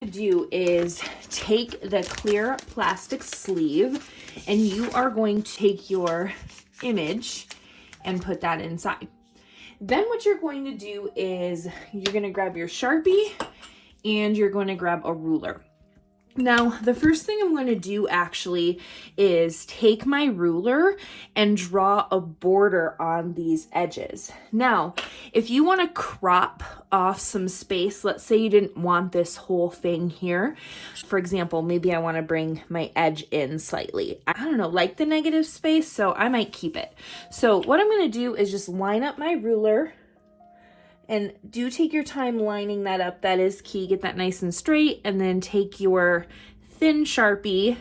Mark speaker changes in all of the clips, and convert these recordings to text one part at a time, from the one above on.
Speaker 1: do is take the clear plastic sleeve and you are going to take your image and put that inside. Then what you're going to do is you're going to grab your Sharpie and you're going to grab a ruler. Now, the first thing I'm going to do actually is take my ruler and draw a border on these edges. Now, if you want to crop off some space, let's say you didn't want this whole thing here. For example, maybe I want to bring my edge in slightly. I don't know, like the negative space, so I might keep it. So what I'm going to do is just line up my ruler. And do take your time lining that up. That is key. Get that nice and straight. And then take your thin Sharpie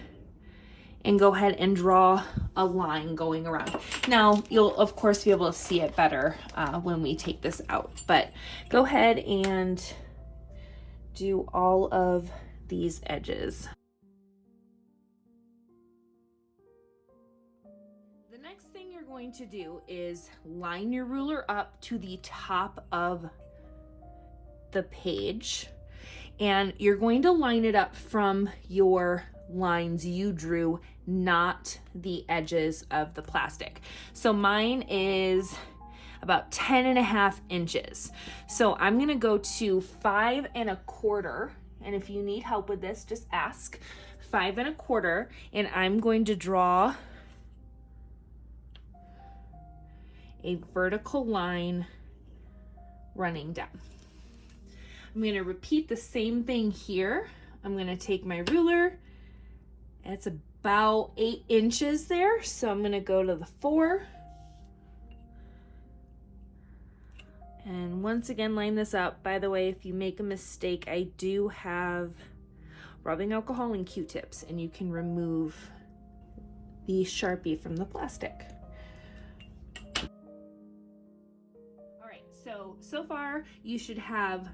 Speaker 1: and go ahead and draw a line going around. Now, you'll of course be able to see it better when we take this out. But go ahead and do all of these edges. Going to do is line your ruler up to the top of the page, and you're going to line it up from your lines you drew, not the edges of the plastic. So mine is about 10.5 inches. So I'm gonna go to 5 1/4, and if you need help with this, just ask. 5 1/4, and I'm going to draw a vertical line running down. I'm going to repeat the same thing here. I'm going to take my ruler. It's about 8 inches there, so I'm going to go to the 4. And once again, line this up. By the way, if you make a mistake, I do have rubbing alcohol and Q-tips, and you can remove the Sharpie from the plastic. So far you should have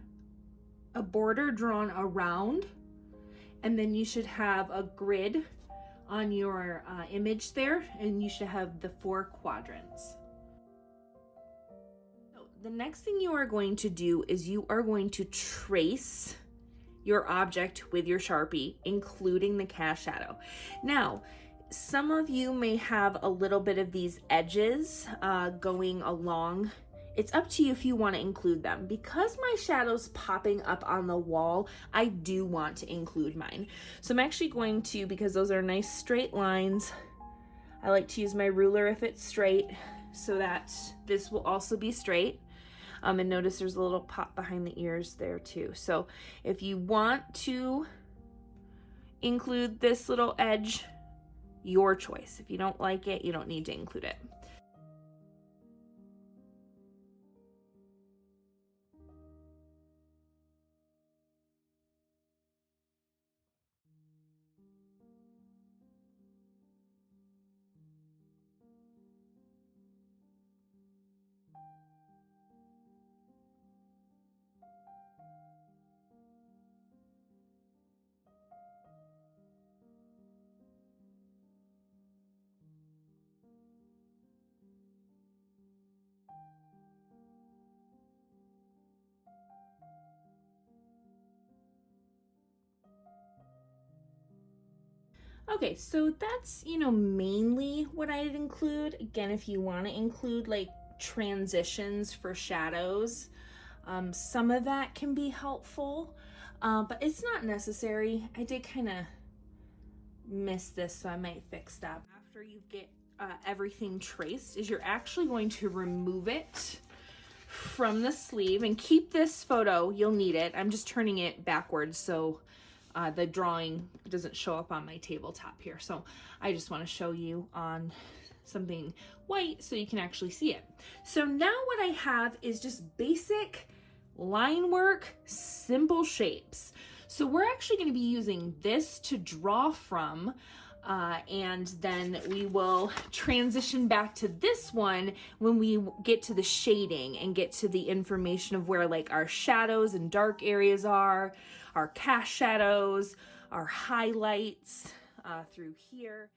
Speaker 1: a border drawn around, and then you should have a grid on your image there, and you should have the 4 quadrants. So the next thing you are going to do is you are going to trace your object with your Sharpie, including the cast shadow. Now, some of you may have a little bit of these edges going along. It's up to you if you want to include them. Because my shadow's popping up on the wall, I do want to include mine. So I'm actually going to, because those are nice straight lines, I like to use my ruler if it's straight, so that this will also be straight. And notice there's a little pop behind the ears there too. So if you want to include this little edge, your choice. If you don't like it, you don't need to include it. Okay, so that's, mainly what I'd include. Again, if you want to include like transitions for shadows, some of that can be helpful, but it's not necessary. I did kind of miss this, so I might fix that. After you get everything traced, is you're actually going to remove it from the sleeve and keep this photo. You'll need it. I'm just turning it backwards so the drawing doesn't show up on my tabletop here. So I just want to show you on something white so you can actually see it. So now what I have is just basic line work, simple shapes. So we're actually going to be using this to draw from, and then we will transition back to this one when we get to the shading and get to the information of where like our shadows and dark areas are, our cast shadows, our highlights through here.